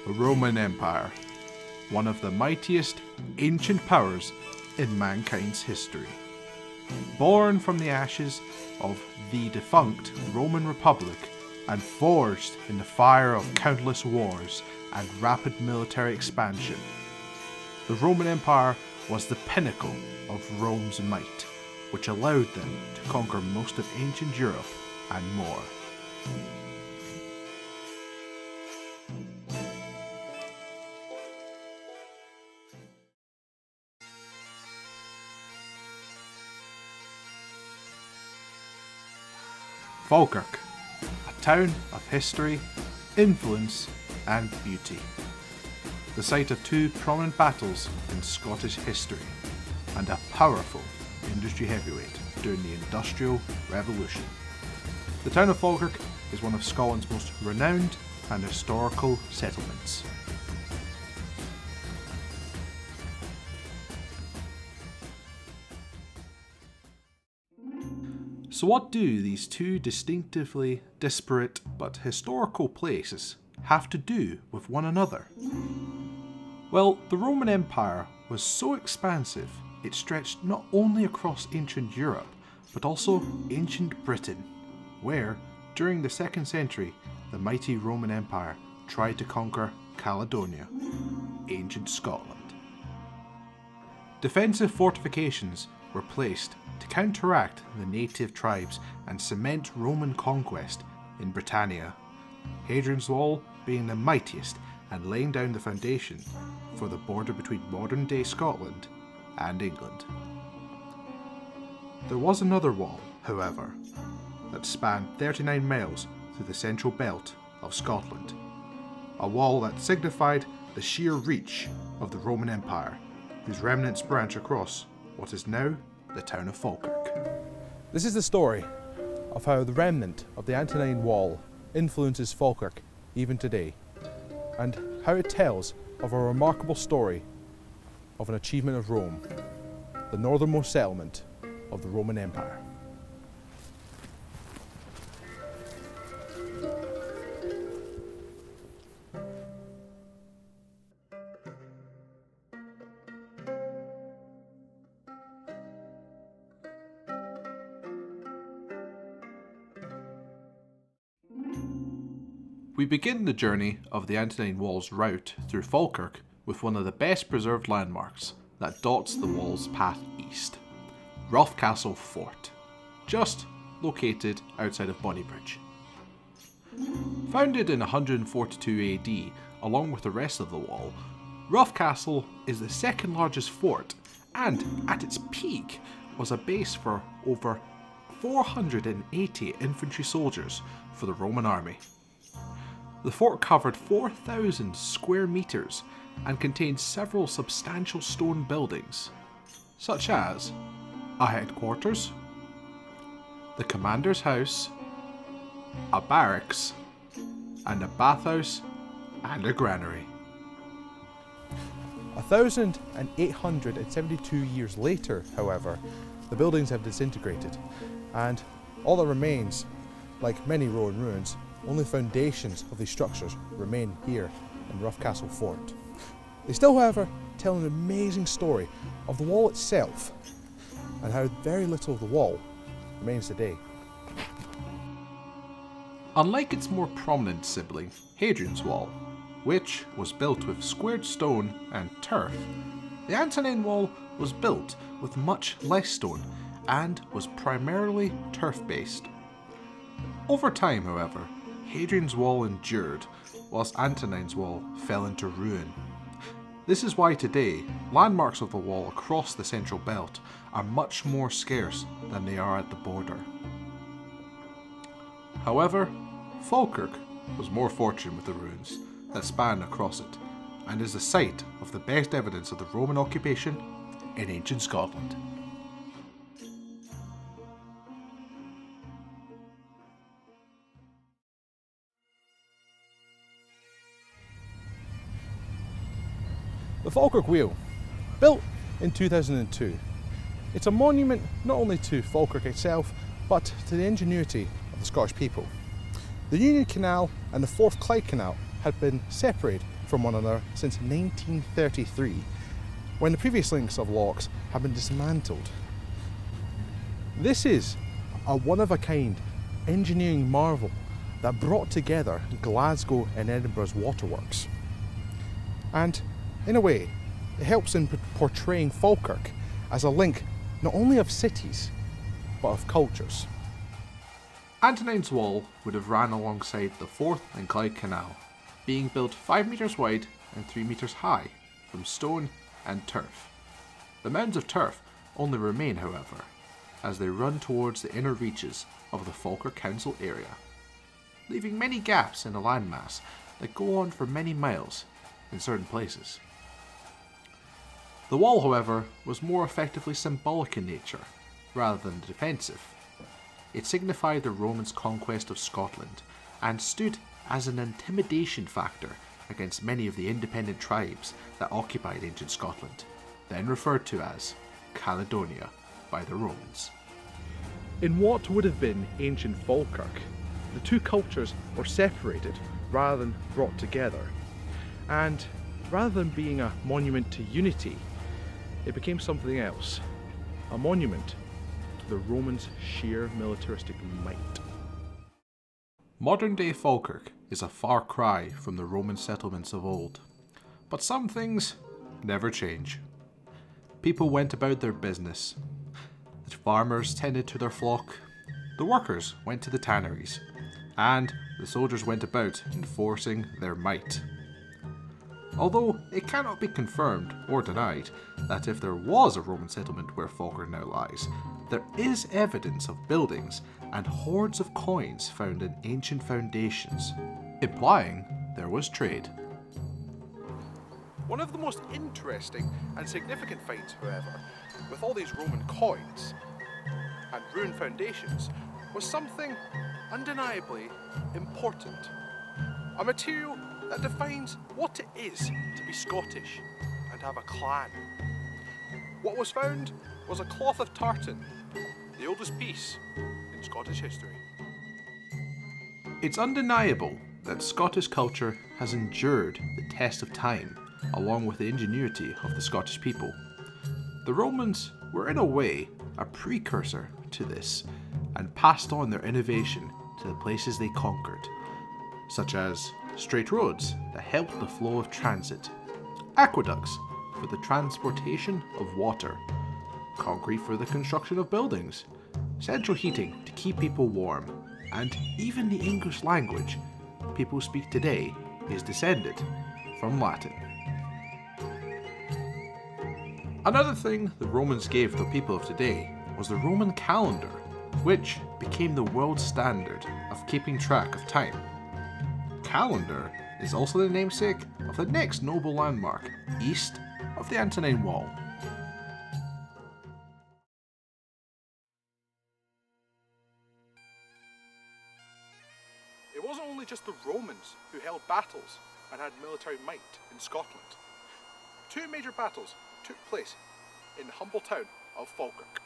The Roman Empire, one of the mightiest ancient powers in mankind's history. Born from the ashes of the defunct Roman Republic and forged in the fire of countless wars and rapid military expansion, the Roman Empire was the pinnacle of Rome's might, which allowed them to conquer most of ancient Europe and more. Falkirk, a town of history, influence and beauty. The site of two prominent battles in Scottish history and a powerful industry heavyweight during the Industrial Revolution. The town of Falkirk is one of Scotland's most renowned and historical settlements. So what do these two distinctively disparate but historical places have to do with one another? Well, the Roman Empire was so expansive it stretched not only across ancient Europe but also ancient Britain, where, during the 2nd century, the mighty Roman Empire tried to conquer Caledonia, ancient Scotland. Defensive fortifications were placed to counteract the native tribes and cement Roman conquest in Britannia, Hadrian's Wall being the mightiest and laying down the foundation for the border between modern-day Scotland and England. There was another wall, however, that spanned 39 miles through the central belt of Scotland, a wall that signified the sheer reach of the Roman Empire, whose remnants branch across what is now the town of Falkirk. This is the story of how the remnant of the Antonine Wall influences Falkirk even today, and how it tells of a remarkable story of an achievement of Rome, the northernmost settlement of the Roman Empire. We begin the journey of the Antonine Wall's route through Falkirk with one of the best preserved landmarks that dots the wall's path east, Roth Castle Fort, just located outside of Bonnybridge. Founded in 142 AD along with the rest of the wall, Roth Castle is the second largest fort and, at its peak, was a base for over 480 infantry soldiers for the Roman army. The fort covered 4,000 square meters and contained several substantial stone buildings, such as a headquarters, the commander's house, a barracks, and a bathhouse and a granary. 1,872 years later, however, the buildings have disintegrated, and all that remains, like many Roman ruins, only foundations of these structures remain here in Roth Castle Fort. They still, however, tell an amazing story of the wall itself and how very little of the wall remains today. Unlike its more prominent sibling, Hadrian's Wall, which was built with squared stone and turf, the Antonine Wall was built with much less stone and was primarily turf-based. Over time, however, Hadrian's Wall endured, whilst Antonine's Wall fell into ruin. This is why today, landmarks of the wall across the central belt are much more scarce than they are at the border. However, Falkirk was more fortunate with the ruins that span across it, and is the site of the best evidence of the Roman occupation in ancient Scotland. The Falkirk Wheel, built in 2002. It's a monument not only to Falkirk itself, but to the ingenuity of the Scottish people. The Union Canal and the Forth Clyde Canal had been separated from one another since 1933, when the previous links of locks had been dismantled. This is a one-of-a-kind engineering marvel that brought together Glasgow and Edinburgh's waterworks. And in a way, it helps in portraying Falkirk as a link not only of cities, but of cultures. Antonine's Wall would have ran alongside the Forth and Clyde Canal, being built 5 metres wide and 3 metres high, from stone and turf. The mounds of turf only remain, however, as they run towards the inner reaches of the Falkirk Council area, leaving many gaps in a landmass that go on for many miles in certain places. The wall, however, was more effectively symbolic in nature, rather than defensive. It signified the Romans' conquest of Scotland, and stood as an intimidation factor against many of the independent tribes that occupied ancient Scotland, then referred to as Caledonia by the Romans. In what would have been ancient Falkirk, the two cultures were separated rather than brought together, and rather than being a monument to unity, it became something else, a monument to the Romans' sheer militaristic might. Modern-day Falkirk is a far cry from the Roman settlements of old, but some things never change. People went about their business. The farmers tended to their flock, the workers went to the tanneries, and the soldiers went about enforcing their might. Although it cannot be confirmed or denied that if there was a Roman settlement where Falkirk now lies, there is evidence of buildings and hoards of coins found in ancient foundations, implying there was trade. One of the most interesting and significant finds, however, with all these Roman coins and ruined foundations, was something undeniably important. A material that defines what it is to be Scottish and have a clan. What was found was a cloth of tartan, the oldest piece in Scottish history. It's undeniable that Scottish culture has endured the test of time, along with the ingenuity of the Scottish people. The Romans were in a way a precursor to this, and passed on their innovation to the places they conquered, such as straight roads that helped the flow of transit, aqueducts for the transportation of water, concrete for the construction of buildings, central heating to keep people warm, and even the English language people speak today is descended from Latin. Another thing the Romans gave the people of today was the Roman calendar, which became the world standard of keeping track of time. Calendar is also the namesake of the next noble landmark east of the Antonine Wall. It wasn't only just the Romans who held battles and had military might in Scotland. Two major battles took place in the humble town of Falkirk.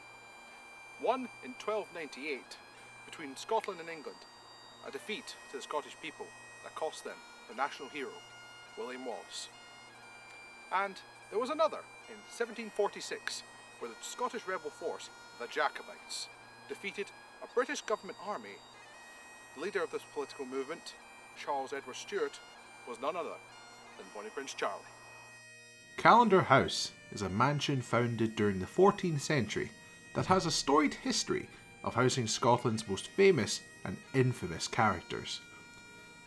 One in 1298 between Scotland and England, a defeat to the Scottish people that cost them their national hero, William Wallace. And there was another in 1746 where the Scottish rebel force, the Jacobites, defeated a British government army. The leader of this political movement, Charles Edward Stuart, was none other than Bonnie Prince Charlie. Calendar House is a mansion founded during the 14th century that has a storied history of housing Scotland's most famous and infamous characters.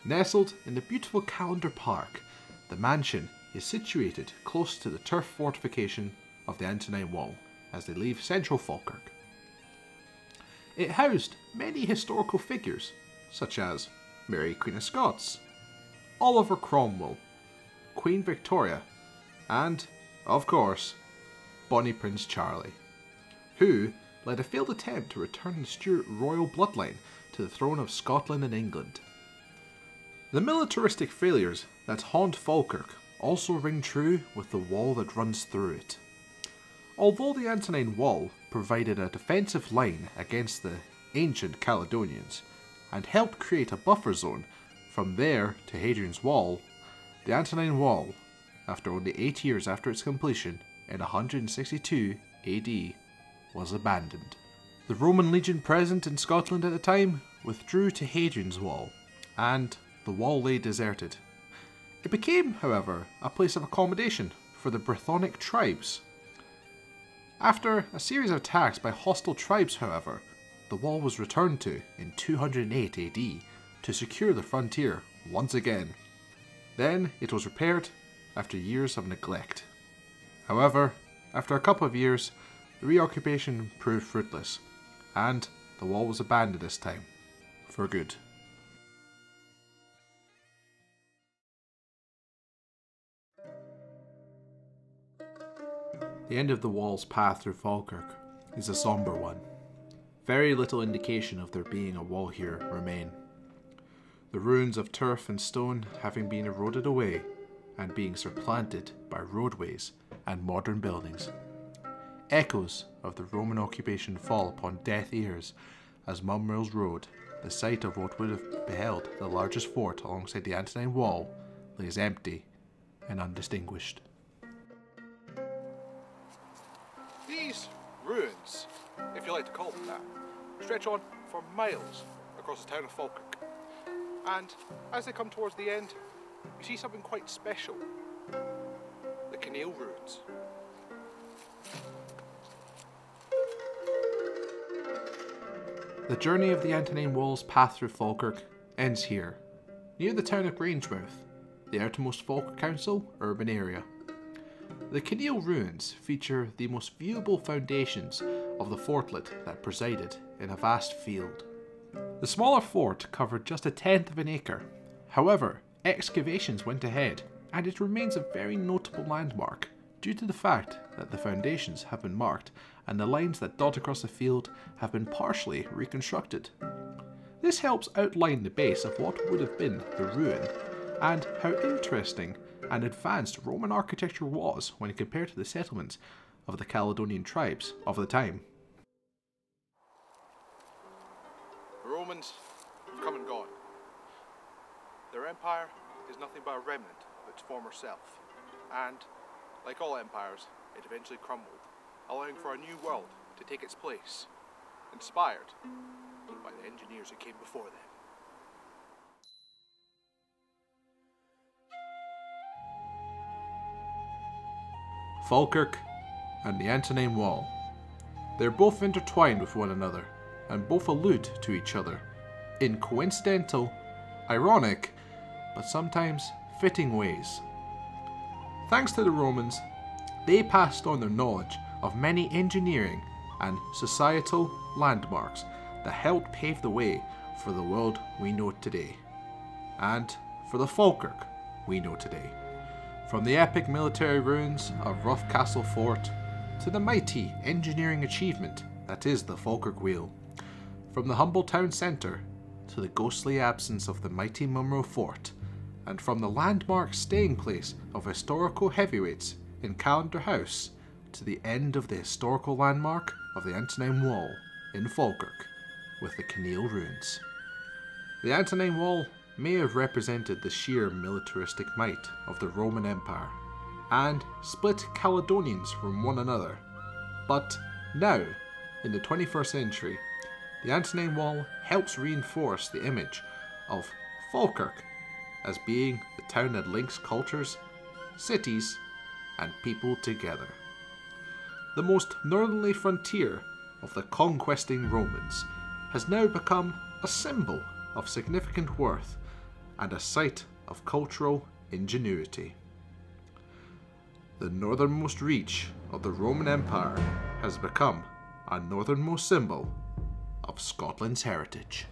Nestled in the beautiful Calendar Park, the mansion is situated close to the turf fortification of the Antonine Wall as they leave central Falkirk. It housed many historical figures such as Mary Queen of Scots, Oliver Cromwell, Queen Victoria, and, of course, Bonnie Prince Charlie, who led a failed attempt to return the Stuart royal bloodline to the throne of Scotland and England. The militaristic failures that haunt Falkirk also ring true with the wall that runs through it. Although the Antonine Wall provided a defensive line against the ancient Caledonians and helped create a buffer zone from there to Hadrian's Wall. The Antonine Wall, after only 8 years after its completion in 162 AD, was abandoned. The Roman legion present in Scotland at the time withdrew to Hadrian's Wall, and the wall lay deserted. It became, however, a place of accommodation for the Brythonic tribes. After a series of attacks by hostile tribes, however, the wall was returned to in 208 AD to secure the frontier once again. Then it was repaired after years of neglect. However, after a couple of years, the reoccupation proved fruitless, and the wall was abandoned this time, for good. The end of the wall's path through Falkirk is a sombre one. Very little indication of there being a wall here remain. The ruins of turf and stone having been eroded away and being supplanted by roadways and modern buildings. Echoes of the Roman occupation fall upon deaf ears as Mumrill's Road, the site of what would have beheld the largest fort alongside the Antonine Wall, lays empty and undistinguished. These ruins, if you like to call them that, stretch on for miles across the town of Falkirk. And as they come towards the end, you see something quite special. The Canale ruins. The journey of the Antonine Wall's path through Falkirk ends here, near the town of Grangemouth, the outermost Falkirk Council urban area. The Canale ruins feature the most viewable foundations of the fortlet that presided in a vast field. The smaller fort covered just 1/10 of an acre. However, excavations went ahead, and it remains a very notable landmark due to the fact that the foundations have been marked and the lines that dot across the field have been partially reconstructed. This helps outline the base of what would have been the ruin and how interesting and advanced Roman architecture was when compared to the settlements of the Caledonian tribes of the time. The Romans have come and gone. Their empire is nothing but a remnant of its former self, and like all empires, it eventually crumbled, allowing for a new world to take its place, inspired by the engineers who came before them. Falkirk and the Antonine Wall. They're both intertwined with one another, and both allude to each other in coincidental, ironic, but sometimes fitting ways. Thanks to the Romans, they passed on their knowledge of many engineering and societal landmarks that helped pave the way for the world we know today, and for the Falkirk we know today. From the epic military ruins of Roth Castle Fort to the mighty engineering achievement that is the Falkirk Wheel. From the humble town centre to the ghostly absence of the mighty Mumro Fort, and from the landmark staying place of historical heavyweights in Calendar House to the end of the historical landmark of the Antonine Wall in Falkirk with the Canale ruins. The Antonine Wall may have represented the sheer militaristic might of the Roman Empire and split Caledonians from one another, but now, in the 21st century, the Antonine Wall helps reinforce the image of Falkirk as being the town that links cultures, cities, and people together. The most northerly frontier of the conquesting Romans has now become a symbol of significant worth and a site of cultural ingenuity. The northernmost reach of the Roman Empire has become a northernmost symbol of Scotland's heritage.